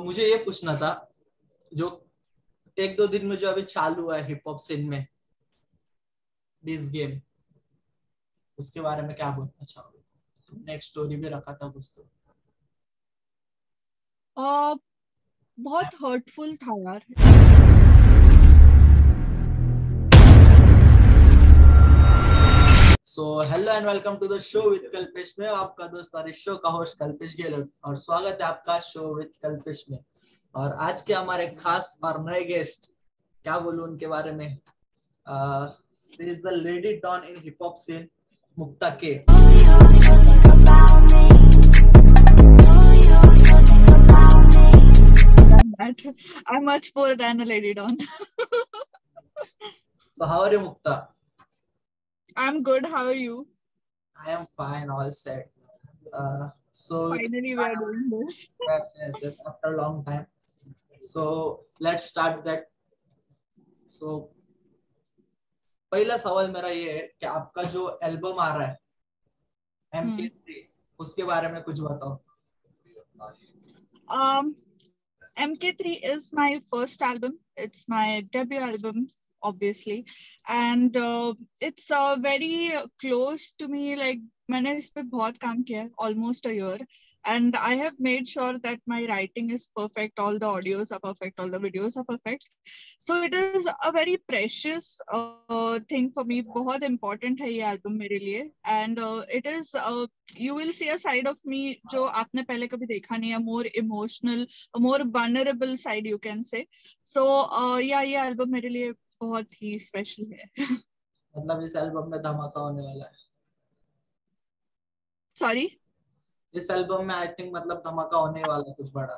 मुझे ये पूछना था, जो एक दो दिन में जो अभी चालू हुआ है हिप हॉप सीन में दिस गेम, उसके बारे में क्या बोलना चाहोगे? तुमने एक स्टोरी भी रखा था कुछ तो। बहुत हर्टफुल था यार। So hello and welcome to the show with Kalpesh में, आपका दोस्त और इस शो का होस्ट कल्पेश गहलोत, और स्वागत है आपका शो विद कल्पेश में। और आज के हमारे खास और नए गेस्ट, क्या बोलूं उनके बारे में, she is the lady don in hip hop scene, Mukta के। I'm much more than a lady don. So how are you, Mukta? I'm good. How are you? I am fine, all set. So we can Finally, we start are our doing this. yes, after a long time. So let's start that. So पहला सवाल मेरा ये है कि आपका जो album आ रहा है Hmm. MK3, उसके बारे में कुछ बताओ। Um, MK3 is my first album. It's my debut album, obviously, and it's very close to me. Like मैंने इस पे बहुत काम किया है, almost a year, and I have made sure that my writing is perfect, all the audios are perfect, all the videos are perfect. So it is a very precious thing for me. बहुत important है ये album मेरे लिए, and it is you will see a side of me जो आपने पहले कभी देखा नहीं है, more emotional, a more vulnerable side you can say. So yeah, ये album मेरे लिए बहुत ही special है. मतलब इस एल्बम में धमाका होने वाला है। Sorry. इस एल्बम में आई थिंक मतलब धमाका होने वाला है कुछ बड़ा।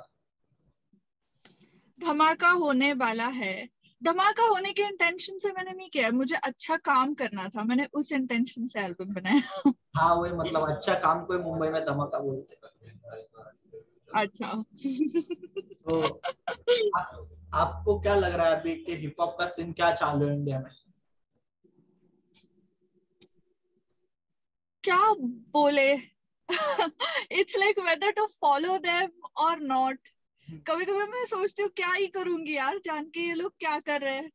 धमाका होने वाला है। धमाका होने के इंटेंशन से मैंने नहीं किया है, मुझे अच्छा काम करना था, मैंने उस इंटेंशन से एल्बम बनाया. हाँ वही, मतलब अच्छा काम को मुंबई में धमाका बोलते हैं। अच्छा. तो आपको क्या लग रहा है अभी कि हिप हॉप का सीन क्या चालू है इंडिया में? क्या बोले. It's like whether to follow them or not. कभी कभी मैं सोचती हूँ क्या ही करूंगी यार जान के ये लोग क्या कर रहे हैं.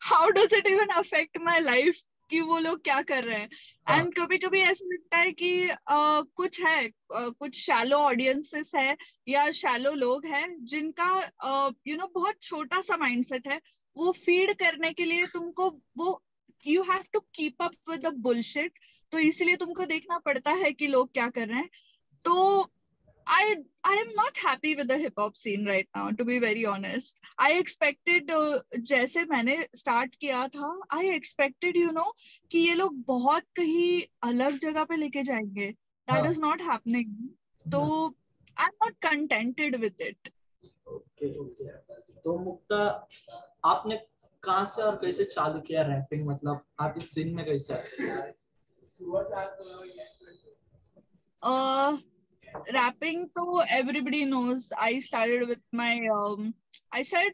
How does it even affect my life कि वो लोग क्या कर रहे हैं. हाँ, एंड कभी कभी ऐसा लगता है कि कुछ है, कुछ शैलो ऑडियंसेस है या शैलो लोग हैं जिनका बहुत छोटा सा माइंडसेट है. वो फीड करने के लिए तुमको वो you have to keep up with the bullshit. तो इसलिए तुमको देखना पड़ता है कि लोग क्या कर रहे हैं. तो I I am not happy with the hip hop scene right now, to be very honest. I expected जैसे मैंने start किया था, I expected कि ये लोग बहुत कहीं अलग जगह पे लेके जाएंगे. That हाँ, is not happening. तो I'm not contented with it. Okay okay. तो मुक्ता, आपने कहाँ से और कैसे चालू किया रैपिंग, मतलब आप इस सीन में कैसे आए? Uh, Rapping तो everybody knows. I started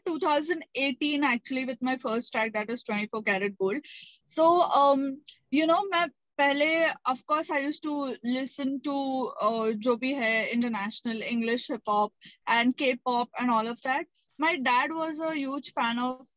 2018 actually with my first track, that is 24 Karat Gold. So मैं पहले of course I used to listen to जो भी है international English hip hop and K-pop and all of that. My dad was a huge fan of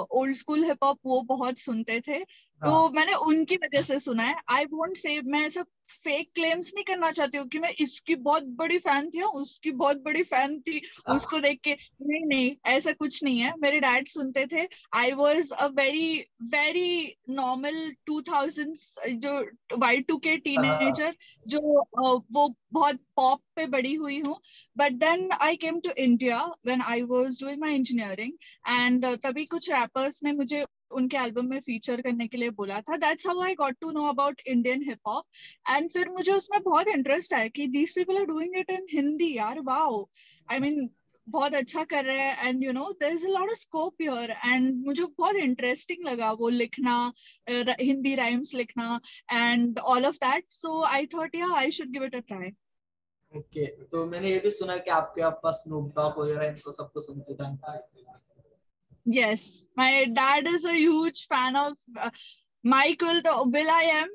old school hip hop. वो बहुत सुनते थे, हाँ, तो मैंने उनकी वजह से सुना है. I won't say, मैं ऐसा फेक क्लेम्स नहीं करना चाहती हूँ कि मैं इसकी बहुत बड़ी फैन थी, उसकी बहुत बड़ी फैन थी, उसको देख के. नहीं नहीं, ऐसा कुछ नहीं है. मेरे डैड सुनते थे. I was a very very normal 2000s जो Y2K हाँ, टीनेजर, जो वो बहुत पॉप पे बड़ी हुई हूँ. But then I came to India when I was doing my engineering, and तभी कुछ रैपर्स ने मुझे उनके एल्बम में फीचर करने के लिए बोला था. That's how I got to know about Indian hip hop. And फिर मुझे उसमें बहुत इंटरेस्ट आया कि these people are doing it in Hindi. यार वाओ, आई मीन बहुत अच्छा कर रहे हैं. And there is a lot of scope here. And मुझे बहुत इंटरेस्टिंग लगा वो लिखना, हिंदी राइम्स लिखना and all of that. So I thought yeah I should give it a try. Okay. तो मैंने ये भी सुना कि आपके पास स्नूप डॉग वगैरह इनको सबको सुनते थे। Yes, my dad is a huge fan of Michael, the will.i.am,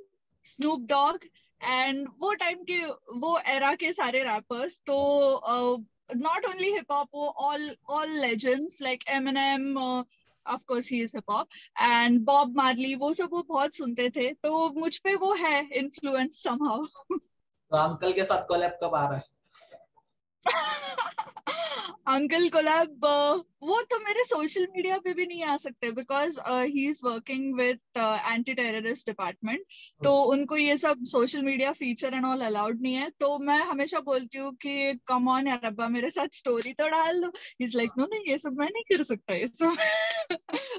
Snoop Dogg, and वो टाइम के वो एरा के सारे रैपर्स. तो not only hip hop, वो all legends like Eminem, of course he is hip hop, and Bob Marley, वो सब वो बहुत सुनते थे, तो मुझ पे वो है influence somehow. तो अंकल के साथ कोलैब कब आ रहा है? अंकल कोलैब वो तो मेरे सोशल मीडिया पे भी नहीं आ सकते because he is working with anti terrorist department, तो उनको ये सब social media feature and all allowed नहीं है. तो मैं हमेशा बोलती हूँ कि कम ऑन यार अब्बा मेरे साथ स्टोरी तो डाल दो. इज लाइक नो नहीं ये सब मैं नहीं कर सकता ये सब.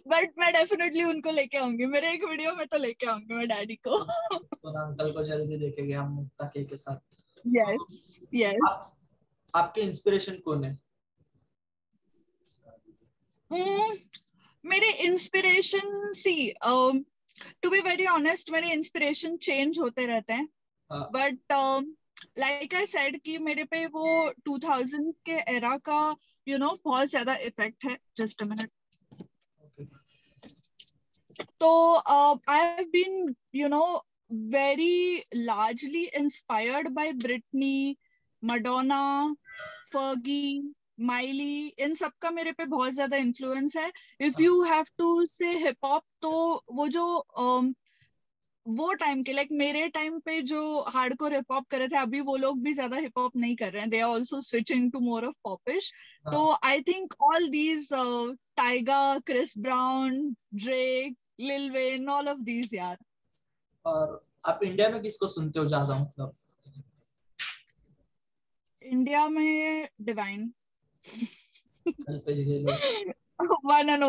बट मैं डेफिनेटली उनको लेके आऊंगी, मेरे एक वीडियो में तो लेके आऊंगी मैं डैडी को. तो अंकल को जल्दी देखेंगे हम मुक्ता के साथ. Yes yes. आपके इंस्पिरेशन कौन है? मेरे inspiration to be very honest मेरे इंस्पिरेशन चेंज होते रहते हैं, बट लाइक आई सेड कि मेरे पे वो 2000 के एरा का बहुत ज्यादा इफेक्ट है. Just a minute. तो I have been very largely inspired by Britney, Madonna, Fergie, Miley. इन सब का मेरे पे बहुत ज्यादा इन्फ्लुएंस है. If you have to say hip hop, तो वो जो वो टाइम के लाइक मेरे टाइम पे जो हार्डकोर हिप हॉप कर रहे थे, अभी वो लोग भी ज्यादा हिप हॉप नहीं कर रहे हैं. They are also switching to more of poppish. तो I think all these Tyga, Chris Brown, Drake, Lil Wayne, all of these यार. और आप इंडिया में किसको सुनते हो ज्यादा? मतलब इंडिया में divine. One and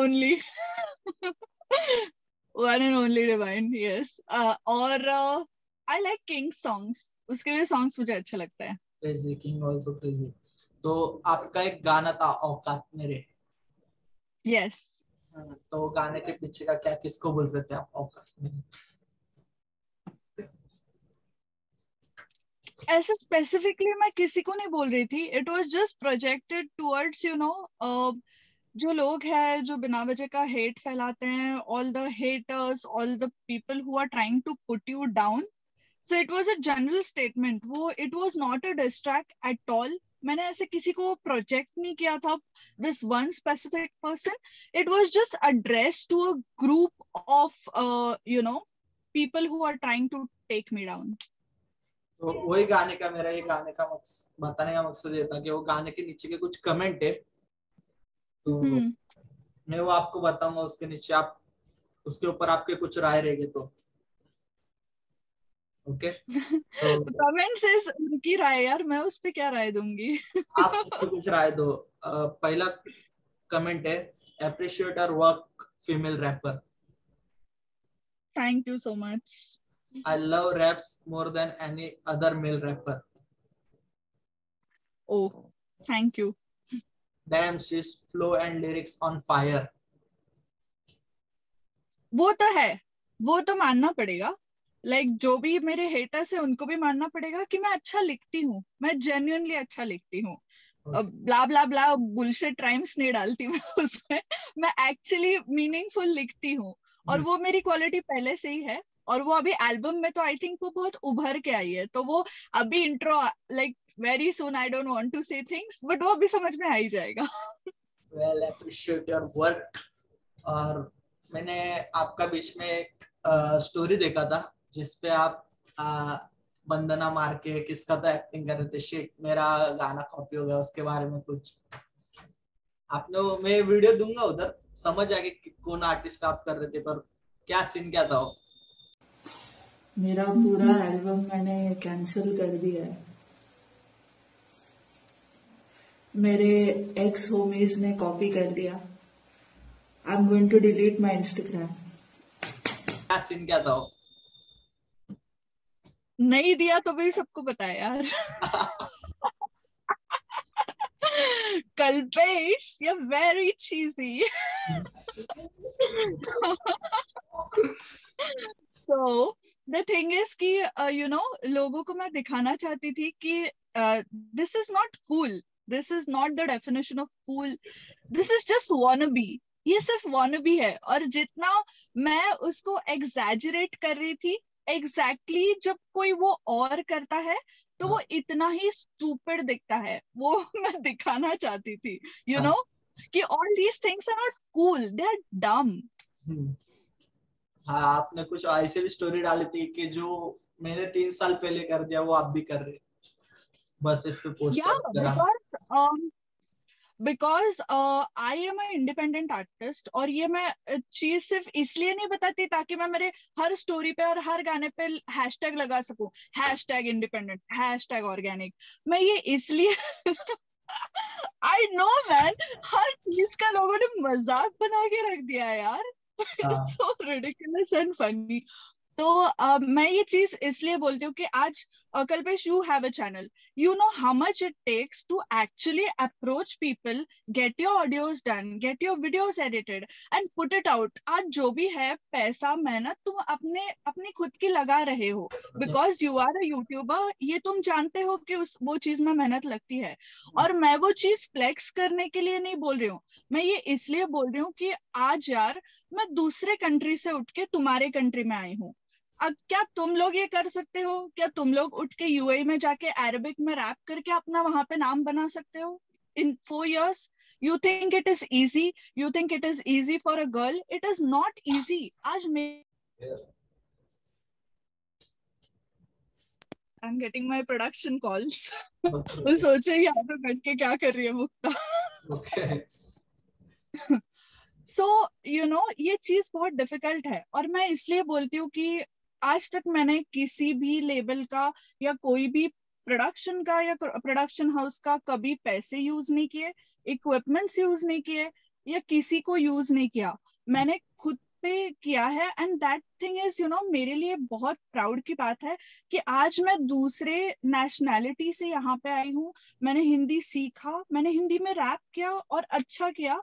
only divine. Yes. और आई लाइक किंग सॉन्ग्स, उसके भी सॉन्ग्स मुझे अच्छे लगते हैं. Crazy king also crazy. तो आपका एक गाना था औकात मेरे. यस. तो गाने के पीछे का क्या, किसको बोल रहे थे आप औकात मेरे? ऐसे स्पेसिफिकली मैं किसी को नहीं बोल रही थी. It was just projected towards जो लोग हैं जो बिना वजह का हेट फैलाते हैं, all the haters, all the people who are trying to put you down. So it was a general statement. वो it was not a distract at all. मैंने ऐसे किसी को प्रोजेक्ट नहीं किया था, this one specific person. It was just addressed to a group of people who are trying to take me down. तो वही गाने का, मेरा ये गाने का बताने का मकसद ये था कि वो गाने के नीचे के कुछ कमेंट है, तो मैं वो आपको बताऊंगा. उसके नीचे आप उसके ऊपर आपके कुछ राय रहेंगे तो ओके. तो कमेंट से उनकी राय यार, मैं उस पे क्या राय दूंगी. आप उस पे कुछ राय दो. पहला कमेंट है, appreciate our work female rapper. Thank you so much. I love raps more than any other male rapper. Oh, thank you. Damn, she's flow and lyrics on fire. वो तो है, वो तो मानना पड़ेगा. लाइक जो भी मेरे हेटर्स है उनको भी मानना पड़ेगा कि मैं अच्छा लिखती हूँ, मैं जेन्युइनली अच्छा लिखती हूँ. ब्ला ब्ला ब्ला बुलशिट राइम्स नहीं डालती मैं उसमें. मैं एक्चुअली मीनिंगफुल लिखती हूँ, और वो मेरी क्वालिटी पहले से ही है. और वो अभी एल्बम में तो आई थिंक वो बहुत उभर के आई है. तो वो अभी intro like very soon, I don't want to say things, but वो अभी समझ में आ ही जाएगा. Well, appreciate your work. और मैंने आपका बीच में एक स्टोरी देखा था जिसपे आप बंदना मार के किसका तो एक्टिंग कर रहे थे. शिट, मेरा गाना कॉपी हो गया. उसके बारे में कुछ आपने, मैं वीडियो दूंगा उधर, समझ आ गया कौन आर्टिस्ट आप कर रहे थे, पर क्या सीन क्या था वो? मेरा पूरा एल्बम मैंने कैंसिल कर दिया है. मेरे एक्स होमीज ने कॉपी कर दिया. I am going to delete my Instagram. क्या सीन क्या था वो? नहीं दिया तो भी सबको पता है यार. Kalpesh, you're very cheesy. So the thing is कि लोगों को मैं दिखाना चाहती थी कि this is not cool. This is not the definition of cool. This is just wannabe. ये सिर्फ wannabe है. और जितना मैं उसको exaggerate कर रही थी, exactly जब कोई वो और करता है तो वो इतना ही स्टूपिड दिखता है, वो मैं दिखाना चाहती थी, यू हाँ। नो, कि all these things are not cool, they are dumb. हाँ, आपने कुछ ऐसे भी स्टोरी डाली थी कि जो मैंने 3 साल पहले कर दिया वो आप भी कर रहे, बस इस पे या पोस्टर करा। Because I am I independent artist, और ये मैं चीज सिर्फ इसलिए नहीं बताती ताकि मैं मेरे हर स्टोरी पे और हर गाने पे हैशटैग लगा सकूं, हैशटैग इंडिपेंडेंट, हैशटैग ऑर्गेनिक। मैं ये इसलिए आई नो मैन, हर चीज का लोगों ने मजाक बना के रख दिया है यार। हाँ। It's so ridiculous and funny. तो मैं ये चीज इसलिए बोलती हूँ कि आज Kalpesh, you have a channel, you know how much it takes to actually approach people, get your audios done, get your videos edited and put it out. आज जो भी है पैसा मेहनत तुम अपने अपनी खुद की लगा रहे हो, because you are a YouTuber, ये तुम जानते हो कि उस वो चीज में मेहनत लगती है। और मैं वो चीज फ्लेक्स करने के लिए नहीं बोल रही हूँ, मैं ये इसलिए बोल रही हूँ कि आज यार मैं दूसरे कंट्री से उठ के तुम्हारे कंट्री में आई हूँ। अब क्या तुम लोग ये कर सकते हो? क्या तुम लोग उठ के यूएई में जाके अरेबिक में रैप करके अपना वहां पे नाम बना सकते हो इन 4 years? You think it is easy? You think it is easy for a girl? It is not easy. आज मैं I am getting my production calls. वो सोचे यहाँ पे बैठ के क्या कर रही है मुक्ता। सो यू नो ये चीज बहुत डिफिकल्ट है, और मैं इसलिए बोलती हूँ कि आज तक मैंने किसी भी लेबल का या कोई भी प्रोडक्शन का या प्रोडक्शन हाउस का कभी पैसे यूज नहीं किए, इक्विपमेंट्स यूज नहीं किए, या किसी को यूज नहीं किया। मैंने खुद पे किया है, and that thing is you know मेरे लिए बहुत प्राउड की बात है कि आज मैं दूसरे नेशनैलिटी से यहाँ पे आई हूँ। मैंने हिंदी सीखा, मैंने हिंदी में रैप किया और अच्छा किया।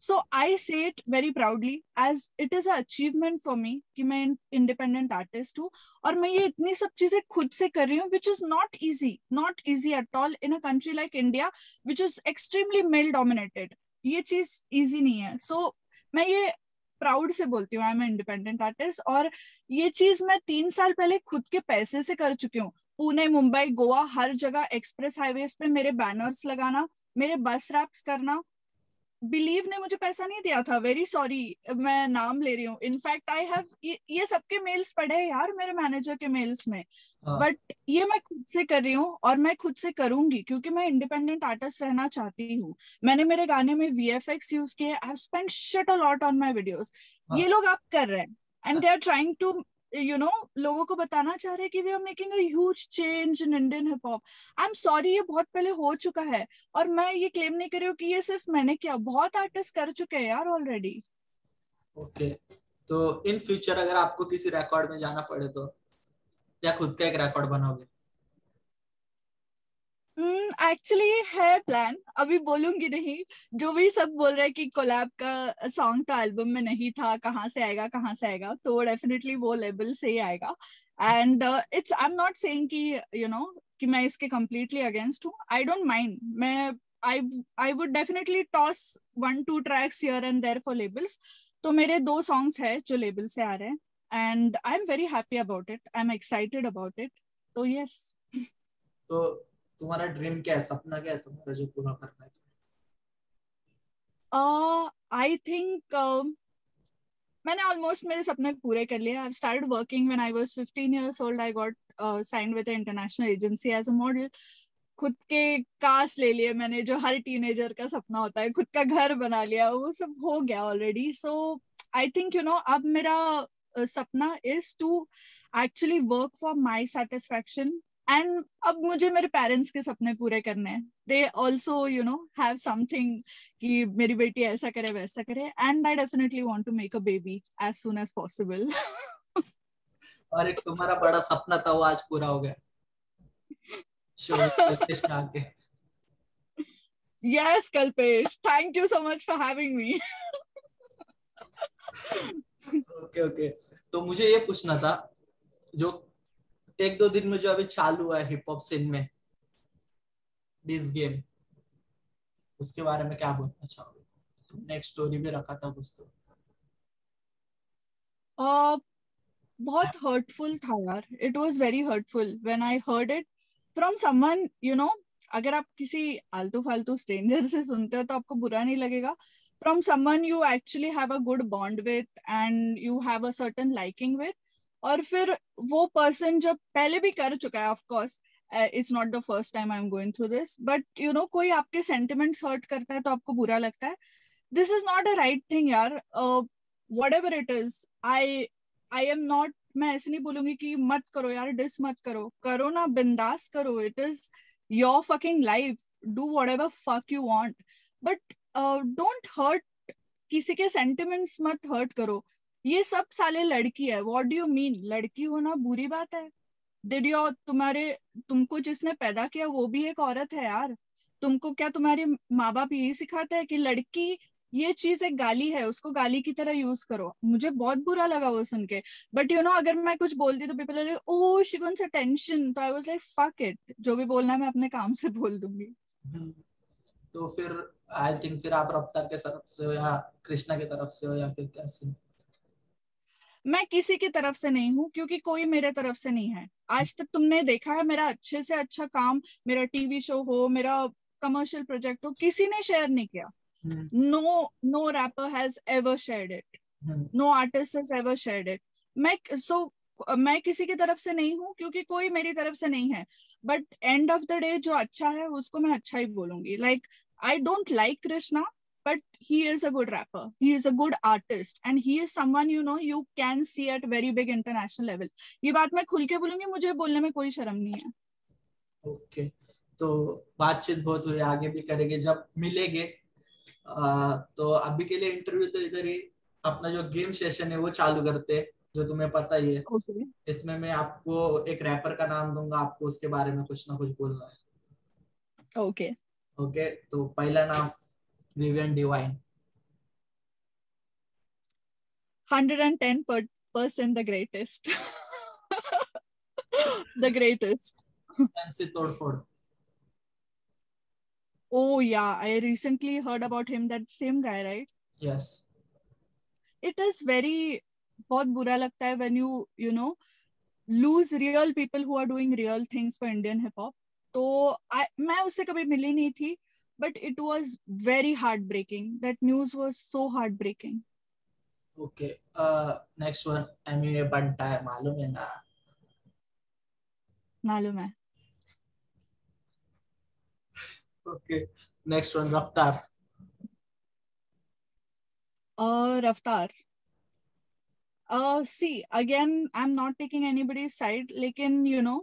So I say it very proudly as it is an achievement for me कि मैं independent artist हूँ, और मैं ये इतनी सब चीजें खुद से कर रही हूँ, which is not easy at all in a country like India, which is extremely male dominated. ये चीज easy नहीं है। So मैं ये प्राउड से बोलती हूँ, आई एम इंडिपेंडेंट आर्टिस्ट, और ये चीज मैं 3 साल पहले खुद के पैसे से कर चुकी हूँ। पुणे, मुंबई, गोवा, हर जगह एक्सप्रेस हाईवेज पे मेरे बैनर्स लगाना, मेरे बस रैप्स करना। बिलीव ने मुझे पैसा नहीं दिया था, वेरी सॉरी, मैं नाम ले रही हूँ। इनफैक्ट आई हैव ये सबके मेल्स पड़े हैं यार मेरे मैनेजर के मेल्स में, बट ये मैं खुद से कर रही हूँ और मैं खुद से करूंगी क्योंकि मैं इंडिपेंडेंट आर्टिस्ट रहना चाहती हूँ। मैंने मेरे गाने में वीएफएक्स यूज किए, I have spent shit a lot on my videos. ये लोग आप कर रहे हैं and they are trying to you know लोगों को बताना चाह रहे हैं कि we are making a huge change in Indian hip hop. I am sorry, ये बहुत पहले हो चुका है, और मैं ये क्लेम नहीं कर रही हूँ कि ये सिर्फ मैंने किया, बहुत आर्टिस्ट कर चुके हैं यार ऑलरेडी। ओके, तो इन फ्यूचर अगर आपको किसी रिकॉर्ड में जाना पड़े तो क्या खुद का एक रिकॉर्ड बनाओगे? एक्चुअली है प्लान, अभी बोलूंगी नहीं। जो भी सब बोल रहे हैं कि कोलैब का सॉन्ग तो एल्बम में नहीं था, कहाँ से आएगा कहाँ से आएगा, तो डेफिनेटली वो लेबल से ही आएगा। And it's I am not saying कि यू नो कि मैं इसके कम्प्लीटली अगेंस्ट हूँ। आई डोंट माइंड, मैं I would definitely toss 1-2 tracks here and there for labels. तो मेरे 2 सॉन्ग्स है जो लेबल से आ रहे हैं, and I am very happy about it, I am excited about it. तो यस। तो तुम्हारा ड्रीम क्या है, सपना क्या है तुम्हारा जो पूरा करना है? आई थिंक मैंने ऑलमोस्ट मेरे सपने पूरे कर लिए। I started working when I was 15 years old. I got signed with international agency as a model. खुद के कार्स ले लिए मैंने, जो हर टीनेजर का सपना होता है, खुद का घर बना लिया, वो सब हो गया already. So I think you know अब मेरा सपना is to actually work for my satisfaction, and अब मुझे मेरे पेरेंट्स के सपने पूरे करने हैं। They also you know have something कि मेरी बेटी ऐसा करे वैसा करे, and I definitely want to make a baby as soon as possible. और एक तुम्हारा बड़ा सपना था वो आज पूरा हो गया, शो विद कल्पेश में आके। Yes, Kalpesh, thank you so much for having me. Okay okay, तो मुझे ये पूछना था, जो 1-2 दिन में जो अभी चालू है हिप हॉप सीन में दिस गेम, उसके बारे में क्या बोलना चाहोगे? तुमने एक स्टोरी भी रखा था कुछ तो। बहुत हर्टफुल था यार, it was very hurtful when I heard it. From someone you know, अगर आप किसी आलतू फालतू स्ट्रेंजर से सुनते हो तो आपको बुरा नहीं लगेगा. From someone you actually have a good bond with and you have a certain liking with, और फिर वो पर्सन जब पहले भी कर चुका है, of course it's not the first time I am going through this, but you know कोई आपके सेंटिमेंट्स हर्ट करता है तो आपको बुरा लगता है. This is not a right thing यार. Whatever it is, I am not, मैं ऐसे नहीं बोलूंगी कि मत करो यार, डिस मत करो, करो ना, बिंदास करो. It is your fucking life, do whatever fuck you want, but don't hurt, किसी के सेंटिमेंट्स मत हर्ट करो. ये सब साले लड़की है. What do you mean? लड़की होना बुरी बात है? डिड योर, तुमको जिसने पैदा किया वो भी एक औरत है यार. तुमको क्या तुम्हारे माँ बाप यही सिखाते हैं कि लड़की, ये चीज एक गाली है, उसको गाली की तरह यूज करो? मुझे बहुत बुरा लगा वो सुन के. बट यू नो अगर मैं कुछ बोलती तो people like oh she wants attention, तो I was like fuck it, जो भी बोलना है मैं अपने काम से बोल दूंगी. तो फिर आई थिंक फिर आप रफ्तार के तरफ से हो या कृष्णा की तरफ से हो या फिर कैसे? मैं किसी की तरफ से नहीं हूँ, क्योंकि कोई मेरे तरफ से नहीं है. आज तक तुमने देखा है मेरा अच्छे से अच्छा काम, मेरा टीवी शो हो, मेरा कमर्शियल प्रोजेक्ट हो, किसी ने शेयर नहीं किया. No rapper has ever shared it, no artist has ever shared it. मैं किसी की तरफ से नहीं हूँ, क्योंकि कोई मेरी तरफ से नहीं है. But end of the day जो अच्छा है उसको मैं अच्छा ही बोलूंगी. Like I don't like Krishna, but he is a good rapper, he is a good artist, and he is someone you can see at very big international levels. ये बात मैं खुल के बोलूंगी, मुझे बोलने में कोई शर्म नहीं है. ओके, तो बातचीत बहुत हुई, आगे भी करेंगे जब मिलेंगे. तो अभी के लिए इंटरव्यू तो इधर ही, अपना जो गेम सेशन है वो चालू करते हैं, जो तुम्हें पता ही है. Okay. इसमें मैं आपको एक रैपर का नाम दूंगा, आपको उसके बारे में कुछ ना कुछ बोलना है. Okay. ओके, तो पहला नाम Vivian divine. 110% the greatest. The greatest. MC तोड़फोड़. Oh yeah, I recently heard about him, that same guy, right? Yes. It is very, बहुत बुरा लगता है when you know lose real people who are doing real things for Indian hip hop. तो मैं उससे कभी मिली नहीं थी, but it was very heartbreaking. That news was so heartbreaking. Okay, next one MUA बनता है, मालूम है ना? मालूम है. ओके, नेक्स्ट वन रफ्तार. रफ्तार. See, again, I'm not taking anybody's side, लेकिन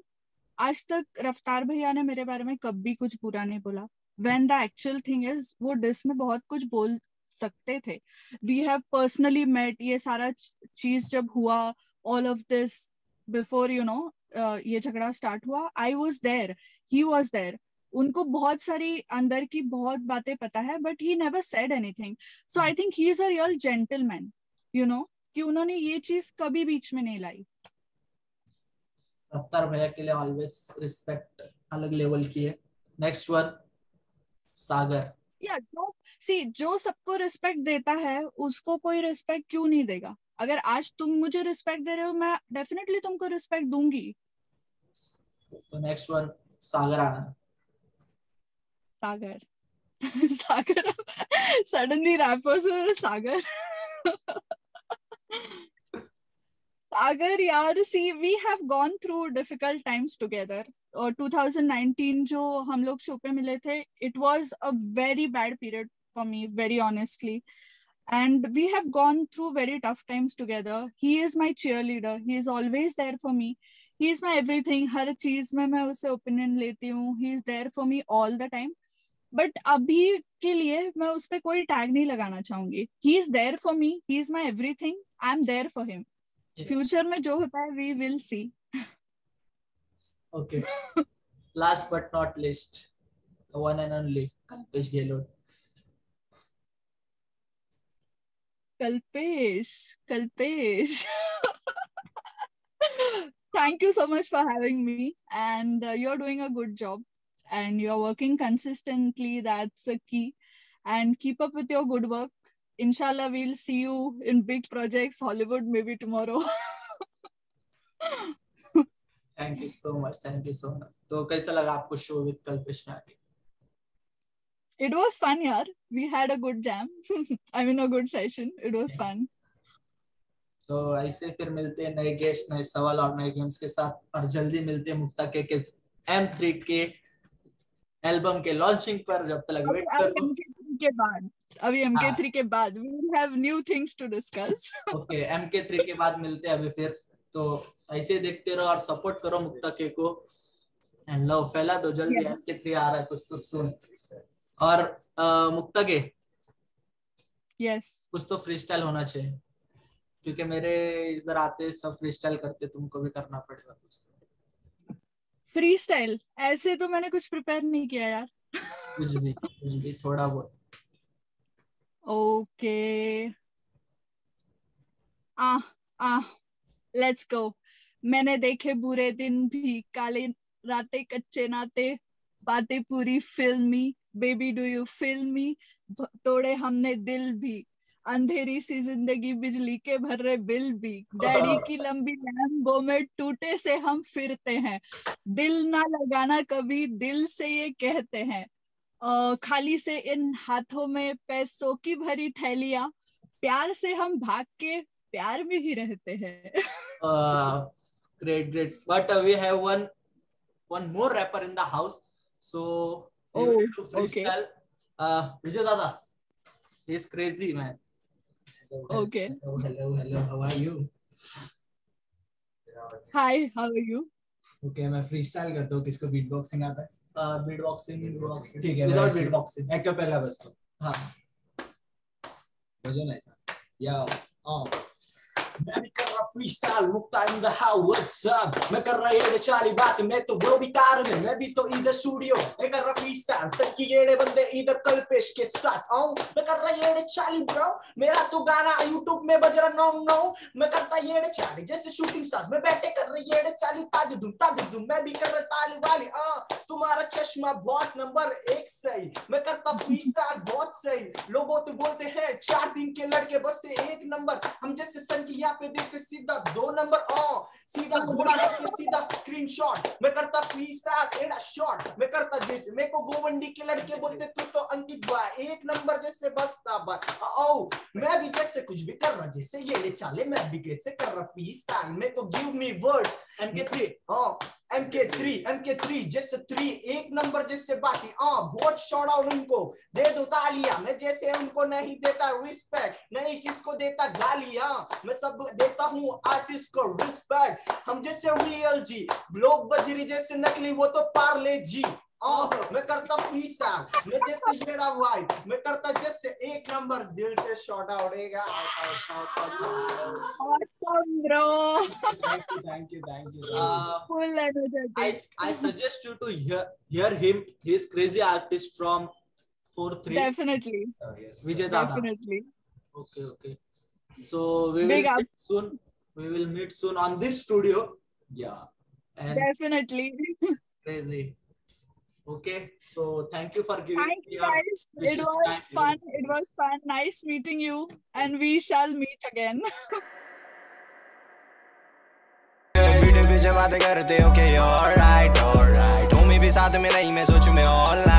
आज तक रफ्तार भैया ने मेरे बारे में कभी कुछ बुरा नहीं बोला. When the actual thing is, वो डिस में बहुत कुछ बोल सकते थे. We have personally met, ये सारा चीज जब हुआ, all of this before ये झगड़ा स्टार्ट हुआ, I was there, he was there. उनको बहुत सारी अंदर की बहुत बातें पता है, but he never said anything. So I think he is a real gentleman, कि उन्होंने ये चीज कभी बीच में नहीं लाई. रफ्तार भैया के लिए ऑलवेज रिस्पेक्ट अलग लेवल की है. नेक्स्ट वन सागर. या जो सबको रिस्पेक्ट देता है उसको कोई रिस्पेक्ट क्यों नहीं देगा? अगर आज तुम मुझे रिस्पेक्ट दे रहे हो, मैं डेफिनेटली तुमको रिस्पेक्ट दूंगी. तो next one Sagar Anand. Sagar. Sagar. Suddenly rappers Sagar. Sagar, yaar, see, we have gone through difficult times together. 2019 जो हम लोग शो पे मिले थे, it was a very bad period for me, very honestly. And we have gone through very tough times together. He is my cheerleader. He is always there for me. He is my everything. हर चीज में मैं उससे opinion लेती हूँ. He is there for me all the time. But अभी के लिए मैं उस पे कोई टैग नहीं लगाना चाहूंगी. He is there for me. He is my everything. I am there for him. Future में जो होता है we will see. Okay, last but not least, the one and only Kalpesh Gehlot. Kalpesh. Thank you so much for having me, and you're doing a good job, and you're working consistently. That's a key, and keep up with your good work. Inshallah, we'll see you in big projects, Hollywood, maybe tomorrow. Thank thank you so much, thank you so much. तो कैसा लगा आपको show with Kalpesh में आके? It was fun, yaar. We had a good jam. I mean, a good session. It was fun. तो ऐसे फिर मिलते हैं नए गेस्ट, नए सवाल और नए गेम्स के साथ, और जल्दी मिलते हैं मुक्ता के M3 के एल्बम के लॉन्चिंग पर। जब तक वेट करो। MK3 के बाद, अभी MK3 के बाद we will have new things to discuss. Okay, MK3 के बाद मिलते हैं अभी फिर। तो ऐसे देखते रहो और सपोर्ट करो मुक्ता के को, एंड लव फैला दो जल्दी। MK3 आ रहा है कुछ तो सुन। और मुक्ता के Yes. कुछ तो फ्रीस्टाइल होना चाहिए, क्योंकि मेरे इधर आते सब फ्रीस्टाइल करते, तुमको भी करना पड़ेगा कुछ तो। Freestyle ऐसे तो मैंने कुछ प्रिपेयर नहीं किया यार। कुछ भी थोड़ा बहुत। Okay. Let's go. मैंने देखे बुरे दिन भी, काले रातें कच्चे नाते, बातें पूरी फिल्मी, baby do you feel me, तोड़े हमने दिल भी, अंधेरी सी जिंदगी बिजली के भर रहे बिल भी, डैडी की लंबी लैम्बो में टूटे से हम फिरते हैं, दिल ना लगाना कभी दिल से ये कहते हैं, खाली से इन हाथों में पैसों की भरी थैलियां, प्यार से हम भाग के प्यार में ही रहते हैं। Great. But we have one more rapper in the house, so we will do freestyle. Vijay Dada, he's crazy man. Okay. Hello. How are you? Hi, how are you? Okay, मैं फ्रीस्टाइल करता हूँ। किसको beatboxing आता है? Beatboxing. ठीक है, Without beatboxing. एक पहला बस तो हाँ। बजो ना ऐसा। या मैं भी कर रहा freestyle, Mukta in the house, what's up. मैं कर रहा ये चाली बातें, मैं तो वो भी कार में, मैं भी तो इधर स्टूडियो, मैं कर रहा फ्रीस्टाइल, सबकी येड़े बंदे इधर कल्पेश के साथ आऊं। मैं कर रहा ये चाली ब्रो, मेरा तो गाना यूट्यूब में बज रहा नो, मैं करता ये चाली जैसे शूटिंग स्टार्स, मैं बैठे कर रही ये चाली ताजुदुम, मैं भी कर रहा ताली वाली। तुम्हारा चश्मा बहुत नंबर 1 सही, मैं करता फ्रीस्टाइल बहुत सही। लोगों तो बोलते हैं 4 दिन के लड़के बसते 1 नंबर, हम जैसे सन की यहाँ पे देखते सीधा 2 नंबर। सीधा घोड़ा लेके सीधा स्क्रीनशॉट, मैं करता फ्रीस्टाइल एड़ा शॉट, मैं करता जैसे मेरे को गोवंडी के लड़के बोलते तू तो अंकित भाई 1 नंबर जैसे बसता भाई। मैं भी जैसे कुछ भी कर रहा, जैसे ये चाले मैं भी कैसे कर रहा फ्रीस्टाइल। मेरे को गिव मी वर्ड्स MK3 जैसे 3 1 नंबर जैसे बाकी। बहुत शॉट आउट उनको दे दो तालियां, मैं जैसे उनको नहीं देता रिस्पेक्ट, नहीं किसको देता गालियां, मैं सब देता हूँ आर्टिस्ट को रिस्पेक्ट। हम जैसे रियल जी, लोग बजरी जैसे नकली, वो तो पार्ले जी। मैं करता फ्रीस्टाइल, मैं जैसे येड़ा वाइब, मैं करता जैसे 1 नंबर दिल से शॉट आउट है। Awesome, bro. Thank you. Full energetic. I suggest you to hear him. He's crazy artist from 4-3. Definitely. Yes. Vijay Dada. Definitely. Okay. So we will meet soon. We will meet soon on this studio. Yeah. And Definitely. crazy. Okay, so thank you for giving Thank me you your guys. It precious was time. fun. It was fun. Nice meeting you, and we shall meet again. Video पे जब बातें करते okay alright तुम भी साथ में नहीं मैं सोचूं मैं ऑलराइट